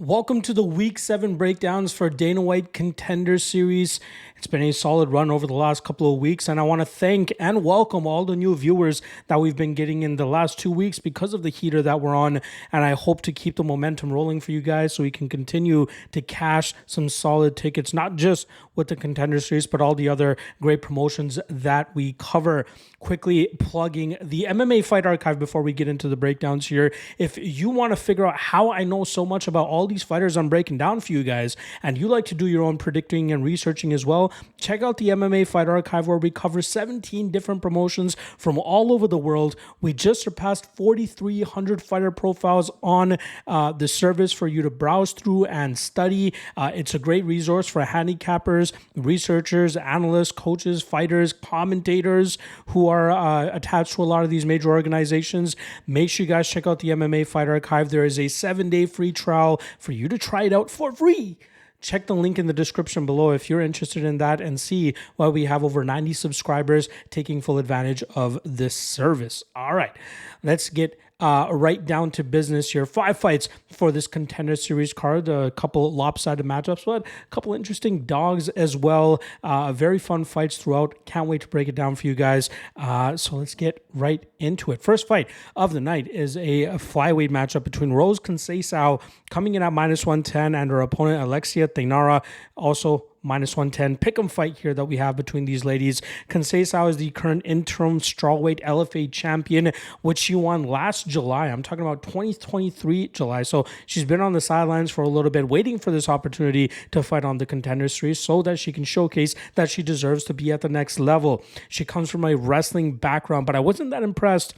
Welcome to the Week 7 breakdowns for Dana White Contender Series. It's been a solid run over the last couple of weeks, and I want to thank and welcome all the new viewers that we've been getting in the last 2 weeks because of the heater that we're on, and I hope to keep the momentum rolling for you guys so we can continue to cash some solid tickets, not just with the Contender Series, but all the other great promotions that we cover. Quickly plugging the MMA Fight Archive before we get into the breakdowns here. If you want to figure out how I know so much about all these fighters I'm breaking down for you guys, and you like to do your own predicting and researching as well, check out the MMA Fight Archive where we cover 17 different promotions from all over the world. We just surpassed 4,300 fighter profiles on the service for you to browse through and study. It's a great resource for handicappers, researchers, analysts, coaches, fighters, commentators who are attached to a lot of these major organizations. Make sure you guys check out the MMA Fight Archive. There is a 7-day free trial for you to try it out for free. Check the link in the description below if you're interested in that and see why we have over 90 subscribers taking full advantage of this service. All right, let's get right down to business here. 5 fights for this Contender Series card. A couple lopsided matchups, but a couple interesting dogs as well. Very fun fights throughout. Can't wait to break it down for you guys. So let's get right into it. First fight of the night is a flyweight matchup between Rose Conceicao coming in at -110 and her opponent Alexia Thainara, also -110. Pick'em fight here that we have between these ladies. Conceicao is the current interim strawweight LFA champion, which she won last July. I'm talking about 2023 July. So she's been on the sidelines for a little bit, waiting for this opportunity to fight on the Contender Series so that she can showcase that she deserves to be at the next level. She comes from a wrestling background, but I wasn't that impressed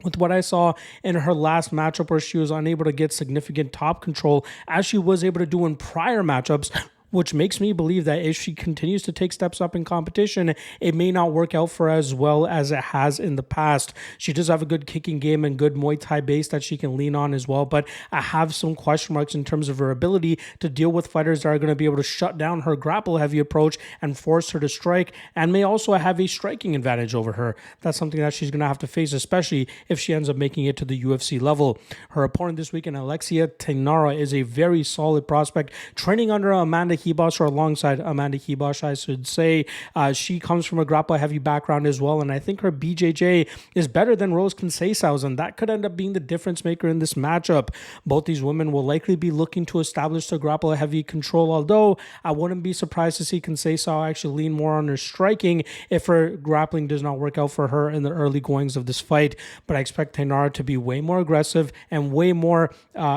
with what I saw in her last matchup where she was unable to get significant top control as she was able to do in prior matchups, which makes me believe that if she continues to take steps up in competition, it may not work out for her as well as it has in the past. She does have a good kicking game and good Muay Thai base that she can lean on as well, but I have some question marks in terms of her ability to deal with fighters that are going to be able to shut down her grapple-heavy approach and force her to strike, and may also have a striking advantage over her. That's something that she's going to have to face, especially if she ends up making it to the UFC level. Her opponent this weekend, Alexia Thainara, is a very solid prospect, training under Amanda Kibosh, or alongside Amanda Kibosh, I should say. She comes from a grapple-heavy background as well, and I think her BJJ is better than Rose Conceicao's, and that could end up being the difference maker in this matchup. Both these women will likely be looking to establish the grapple-heavy control, although I wouldn't be surprised to see Conceicao actually lean more on her striking if her grappling does not work out for her in the early goings of this fight. But I expect Thainara to be way more aggressive and way more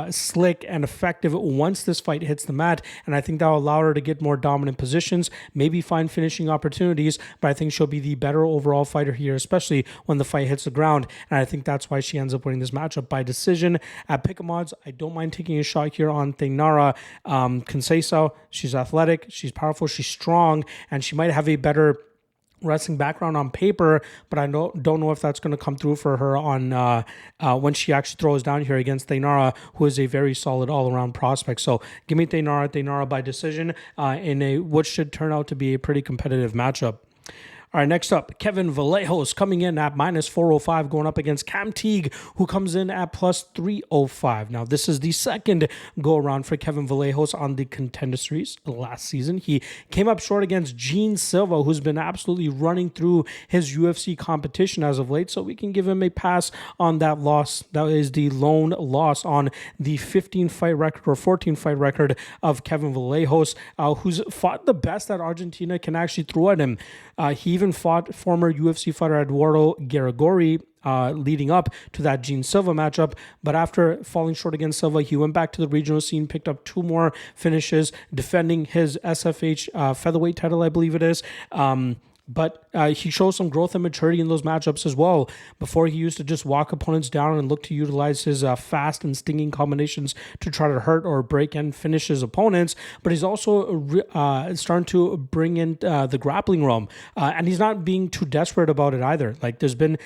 slick and effective once this fight hits the mat, and I think that will allow her to get more dominant positions, maybe find finishing opportunities, but I think she'll be the better overall fighter here, especially when the fight hits the ground, and I think that's why she ends up winning this matchup by decision. At pick'em odds, I don't mind taking a shot here on Thainara. Conceicao, she's athletic, she's powerful, she's strong, and she might have a better wrestling background on paper, but I don't know if that's going to come through for her on when she actually throws down here against Thainara, who is a very solid all-around prospect. So give me Thainara by decision in a what should turn out to be a pretty competitive matchup. All right, next up, Kevin Vallejos coming in at -405, going up against Cam Teague, who comes in at +305. Now, this is the second go-around for Kevin Vallejos on the Contender Series last season. He came up short against Gene Silva, who's been absolutely running through his UFC competition as of late, so we can give him a pass on that loss. That is the lone loss on the 15-fight record or 14-fight record of Kevin Vallejos, who's fought the best that Argentina can actually throw at him. He even fought former UFC fighter Eduardo Garagori leading up to that Gene Silva matchup, but after falling short against Silva, he went back to the regional scene, picked up 2 more finishes, defending his SFH featherweight title, I believe it is. But he shows some growth and maturity in those matchups as well. Before, he used to just walk opponents down and look to utilize his fast and stinging combinations to try to hurt or break and finish his opponents. But he's also starting to bring in the grappling realm. And he's not being too desperate about it either. Like, there's been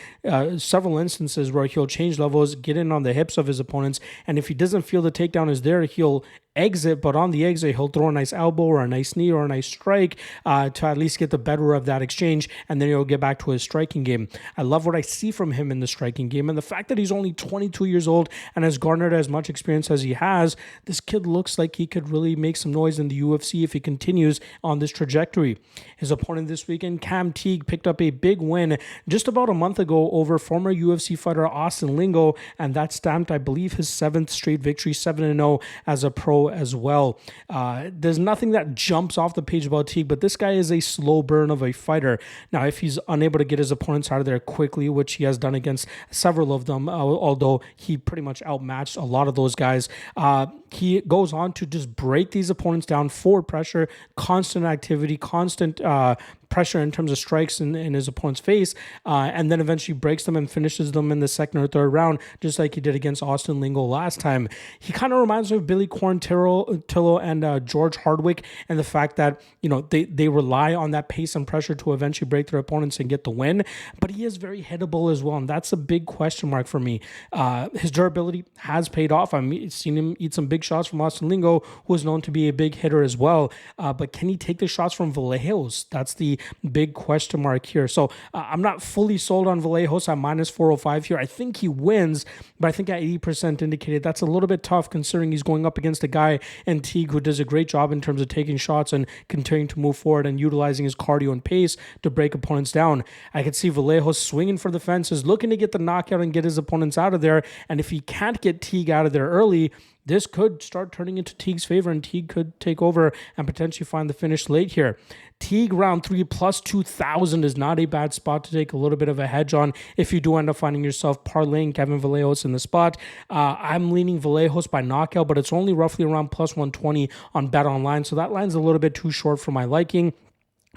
several instances where he'll change levels, get in on the hips of his opponents, and if he doesn't feel the takedown is there, he'll exit, but on the exit, he'll throw a nice elbow or a nice knee or a nice strike to at least get the better of that exchange and then he'll get back to his striking game. I love what I see from him in the striking game, and the fact that he's only 22 years old and has garnered as much experience as he has, this kid looks like he could really make some noise in the UFC if he continues on this trajectory. His opponent this weekend, Teague, picked up a big win just about a month ago over former UFC fighter Austin Lingo, and that stamped, I believe, his 7th straight victory, 7-0 as a pro as well. There's nothing that jumps off the page about Teague, but this guy is a slow burn of a fighter. Now, if he's unable to get his opponents out of there quickly, which he has done against several of them, although he pretty much outmatched a lot of those guys, he goes on to just break these opponents down, forward pressure, constant activity, constant pressure in terms of strikes in his opponent's face, and then eventually breaks them and finishes them in the second or third round, just like he did against Austin Lingo last time. He kind of reminds me of Billy Quarantillo and George Hardwick, and the fact that, you know, they rely on that pace and pressure to eventually break their opponents and get the win, but he is very hittable as well, and that's a big question mark for me. His durability has paid off. I've seen him eat some big shots from Austin Lingo, who is known to be a big hitter as well, but can he take the shots from Vallejos? That's the big question mark here. So I'm not fully sold on Vallejos at minus 405 here. I think he wins, but I think at 80% indicated, that's a little bit tough considering he's going up against a guy in Teague who does a great job in terms of taking shots and continuing to move forward and utilizing his cardio and pace to break opponents down. I could see Vallejos swinging for the fences, looking to get the knockout and get his opponents out of there. And if he can't get Teague out of there early, this could start turning into Teague's favor, and Teague could take over and potentially find the finish late here. Teague round 3 plus 2,000 is not a bad spot to take a little bit of a hedge on if you do end up finding yourself parlaying Kevin Vallejos in the spot. I'm leaning Vallejos by knockout, but it's only roughly around plus 120 on Bet Online, so that line's a little bit too short for my liking.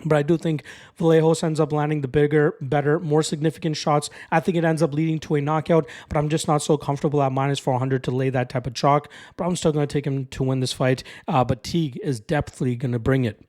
But I do think Vallejos ends up landing the bigger, better, more significant shots. I think it ends up leading to a knockout, but I'm just not so comfortable at minus 400 to lay that type of chalk. But I'm still going to take him to win this fight. But Teague is definitely going to bring it.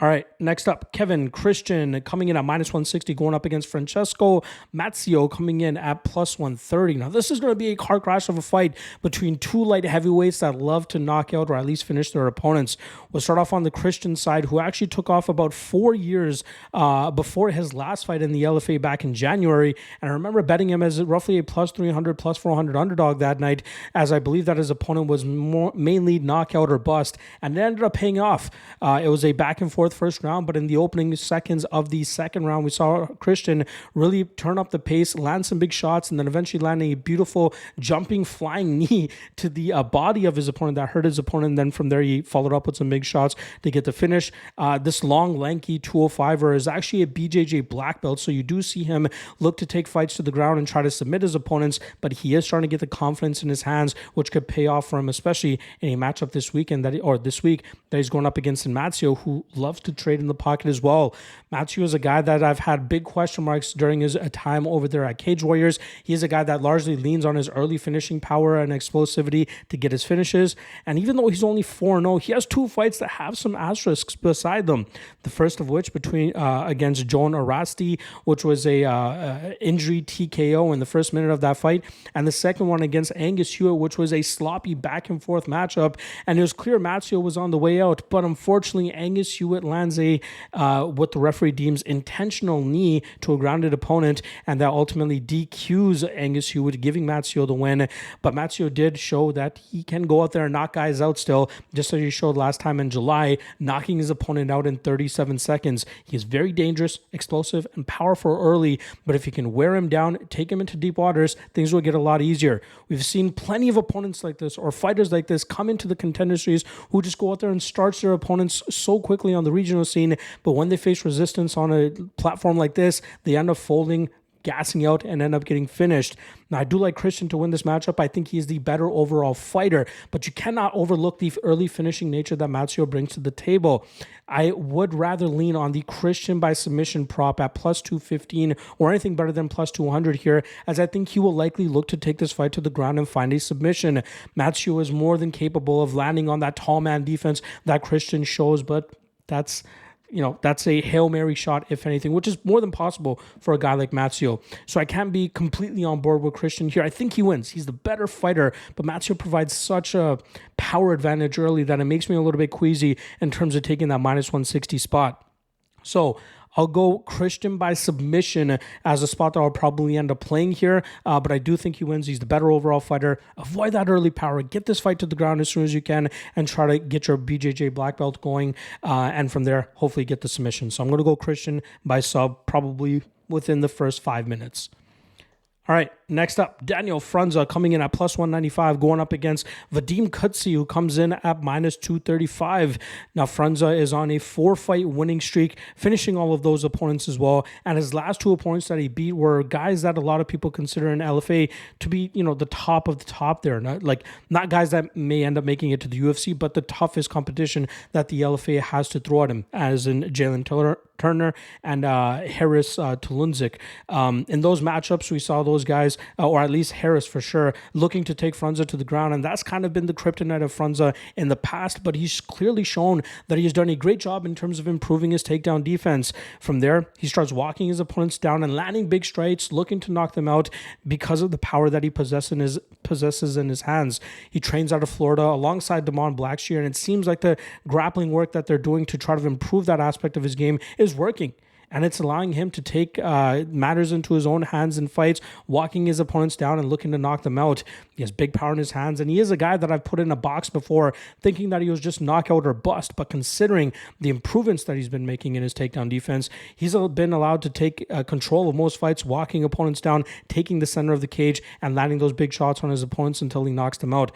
All right, next up, Kevin Christian coming in at minus 160, going up against Francesco Mazzeo coming in at plus 130. Now, this is going to be a car crash of a fight between two light heavyweights that love to knock out or at least finish their opponents. We'll start off on the Christian side, who actually took off about 4 years before his last fight in the LFA back in January. And I remember betting him as roughly a plus 300, plus 400 underdog that night, as I believe that his opponent was mainly knockout or bust. And it ended up paying off. It was a back and forth first round, but in the opening seconds of the second round, we saw Christian really turn up the pace, land some big shots, and then eventually land a beautiful jumping flying knee to the body of his opponent that hurt his opponent. And then from there, he followed up with some big shots to get the finish. This long, lanky 205er is actually a BJJ black belt, so you do see him look to take fights to the ground and try to submit his opponents, but he is starting to get the confidence in his hands, which could pay off for him, especially in a matchup this weekend this week that he's going up against Mazzeo, who loves to trade in the pocket as well. Mazzeo is a guy that I've had big question marks during his time over there at Cage Warriors. He is a guy that largely leans on his early finishing power and explosivity to get his finishes. And even though he's only 4-0, he has two fights that have some asterisks beside them. The first of which against Joan Arasti, which was a injury TKO in the first minute of that fight. And the second one against Angus Hewitt, which was a sloppy back and forth matchup. And it was clear Mazzeo was on the way out, but unfortunately Angus Hewitt lands what the referee deems intentional knee to a grounded opponent, and that ultimately DQs Angus Hewitt, giving Mazzeo the win. But Mazzeo did show that he can go out there and knock guys out still, just as he showed last time in July, knocking his opponent out in 37 seconds. He is very dangerous, explosive, and powerful early, but if you can wear him down, take him into deep waters, things will get a lot easier. We've seen plenty of opponents like this or fighters like this come into the Contender Series who just go out there and starch their opponents so quickly on the regional scene, but when they face resistance on a platform like this, they end up folding, gassing out, and end up getting finished. Now, I do like Christian to win this matchup. I think he is the better overall fighter, but you cannot overlook the early finishing nature that Mazzeo brings to the table. I would rather lean on the Christian by submission prop at plus 215 or anything better than plus 200 here, as I think he will likely look to take this fight to the ground and find a submission. Mazzeo is more than capable of landing on that tall man defense that Christian shows, but that's a Hail Mary shot, if anything, which is more than possible for a guy like Mazzeo. So I can't be completely on board with Christian here. I think he wins. He's the better fighter, but Mazzeo provides such a power advantage early that it makes me a little bit queasy in terms of taking that minus 160 spot. So I'll go Christian by submission as a spot that I'll probably end up playing here. But I do think he wins. He's the better overall fighter. Avoid that early power. Get this fight to the ground as soon as you can and try to get your BJJ black belt going. And from there, hopefully get the submission. So I'm going to go Christian by sub probably within the first 5 minutes. All right, next up, Daniel Frunza coming in at plus 195, going up against Vadim Kutsy, who comes in at minus 235. Now, Frunza is on a 4-fight winning streak, finishing all of those opponents as well. And his last 2 opponents that he beat were guys that a lot of people consider in LFA to be, the top of the top there. Not guys that may end up making it to the UFC, but the toughest competition that the LFA has to throw at him, as in Jalen Turner and Harris Tulunzik. In those matchups, we saw those guys, or at least Harris for sure, looking to take Frunza to the ground, and that's kind of been the kryptonite of Frunza in the past, but he's clearly shown that he has done a great job in terms of improving his takedown defense. From there, he starts walking his opponents down and landing big strikes, looking to knock them out because of the power that he possesses in his hands. He trains out of Florida alongside Damon Blackshear, and it seems like the grappling work that they're doing to try to improve that aspect of his game is working. And it's allowing him to take matters into his own hands in fights, walking his opponents down and looking to knock them out. He has big power in his hands, and he is a guy that I've put in a box before thinking that he was just knockout or bust. But considering the improvements that he's been making in his takedown defense, he's been allowed to take control of most fights, walking opponents down, taking the center of the cage, and landing those big shots on his opponents until he knocks them out.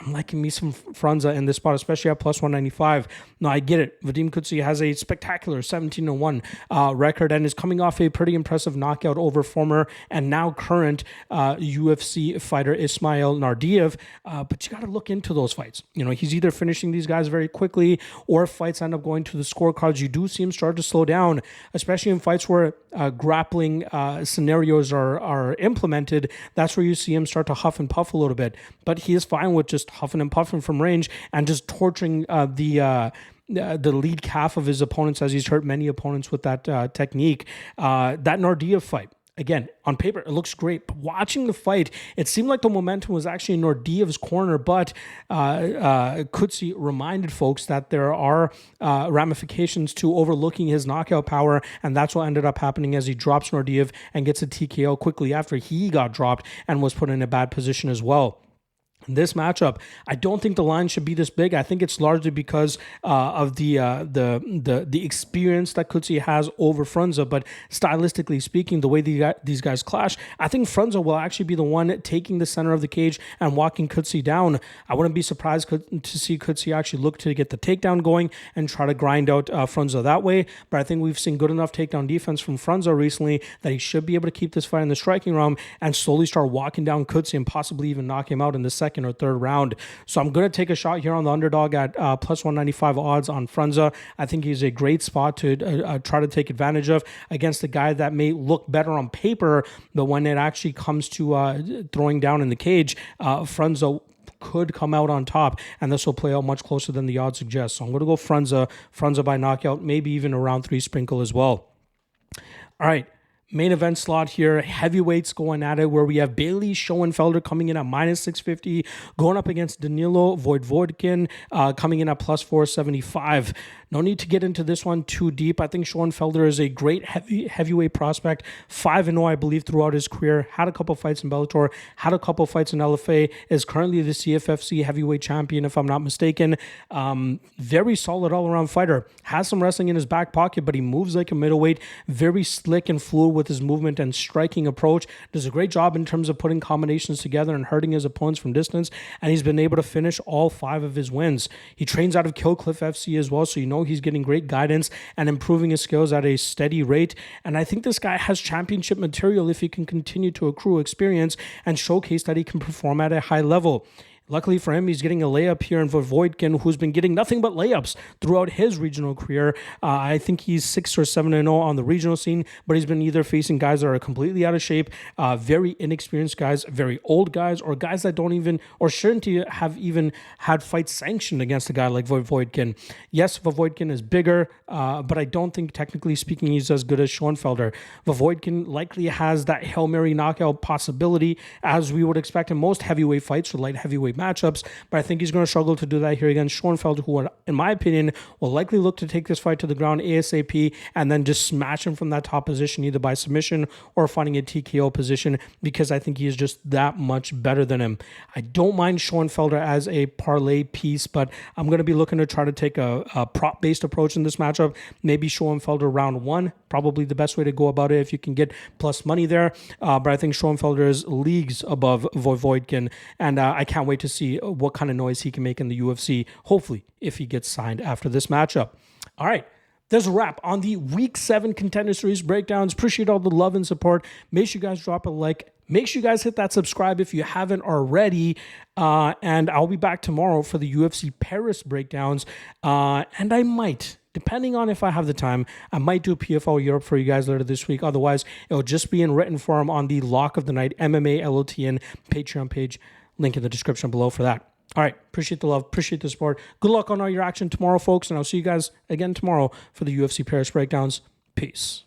I'm liking me some Frunza in this spot, especially at plus 195. Now, I get it. Vadim Kutsy has a spectacular 17-1 record and is coming off a pretty impressive knockout over former and now current UFC fighter Ismail Nardiev. But you got to look into those fights. He's either finishing these guys very quickly, or if fights end up going to the scorecards, you do see him start to slow down, especially in fights where grappling scenarios are implemented. That's where you see him start to huff and puff a little bit. But he is fine with just huffing and puffing from range and just torturing the lead calf of his opponents, as he's hurt many opponents with that technique. That Nardiev fight, again, on paper, it looks great. But watching the fight, it seemed like the momentum was actually in Nardiev's corner, but Kutsy reminded folks that there are ramifications to overlooking his knockout power, and that's what ended up happening as he drops Nardiev and gets a TKO quickly after he got dropped and was put in a bad position as well. In this matchup, I don't think the line should be this big. I think it's largely because of the experience that Kutsy has over Frunza. But stylistically speaking, the way these guys clash, I think Frunza will actually be the one taking the center of the cage and walking Kutsy down. I wouldn't be surprised to see Kutsy actually look to get the takedown going and try to grind out Frunza that way. But I think we've seen good enough takedown defense from Frunza recently that he should be able to keep this fight in the striking realm and slowly start walking down Kutsy and possibly even knock him out in the second or third round. So I'm going to take a shot here on the underdog at plus 195 odds on Frunza. I think he's a great spot to try to take advantage of against a guy that may look better on paper, but when it actually comes to throwing down in the cage, Frunza could come out on top, and this will play out much closer than the odds suggest. So I'm going to go Frunza by knockout, maybe even a round 3 sprinkle as well. All right. Main event slot here, heavyweights going at it, where we have Bailey Schoenfelder coming in at minus 650, going up against Danilo Voievodkon, coming in at plus 475. No need to get into this one too deep. I think Schoenfelder is a great heavyweight prospect, 5-0, I believe, throughout his career. Had a couple fights in Bellator, had a couple fights in LFA, is currently the CFFC heavyweight champion, if I'm not mistaken. Very solid all-around fighter. Has some wrestling in his back pocket, but he moves like a middleweight, very slick and fluid with his movement and striking approach. Does a great job in terms of putting combinations together and hurting his opponents from distance, and he's been able to finish all 5 of his wins. He trains out of Killcliff FC as well, so he's getting great guidance and improving his skills at a steady rate. And I think this guy has championship material if he can continue to accrue experience and showcase that he can perform at a high level. Luckily for him, he's getting a layup here in Voievodkon, who's been getting nothing but layups throughout his regional career. I think he's 6 or 7-0 on the regional scene, but he's been either facing guys that are completely out of shape, very inexperienced guys, very old guys, or guys that don't even, or shouldn't have even had fights sanctioned against a guy like Voievodkon. Yes, Voievodkon is bigger, but I don't think, technically speaking, he's as good as Schoenfelder. Voievodkon likely has that Hail Mary knockout possibility, as we would expect in most heavyweight fights or light heavyweight matchups, but I think he's going to struggle to do that here against Schoenfelder, who, in my opinion, will likely look to take this fight to the ground ASAP and then just smash him from that top position, either by submission or finding a TKO position, because I think he is just that much better than him. I don't mind Schoenfelder as a parlay piece, but I'm going to be looking to try to take a prop-based approach in this matchup. Maybe Schoenfelder round 1, probably the best way to go about it if you can get plus money there. But I think Schoenfelder is leagues above Voievodkon, and I can't wait to see what kind of noise he can make in the UFC, hopefully, if he gets signed after this matchup. All right. There's a wrap on the Week 7 Contender Series breakdowns. Appreciate all the love and support. Make sure you guys drop a like. Make sure you guys hit that subscribe if you haven't already. And I'll be back tomorrow for the UFC Paris breakdowns. And I might, depending on if I have the time, I might do PFL Europe for you guys later this week. Otherwise, it'll just be in written form on the Lock of the Night MMALOTN Patreon page. Link in the description below for that. All right. Appreciate the love. Appreciate the support. Good luck on all your action tomorrow, folks. And I'll see you guys again tomorrow for the UFC Paris breakdowns. Peace.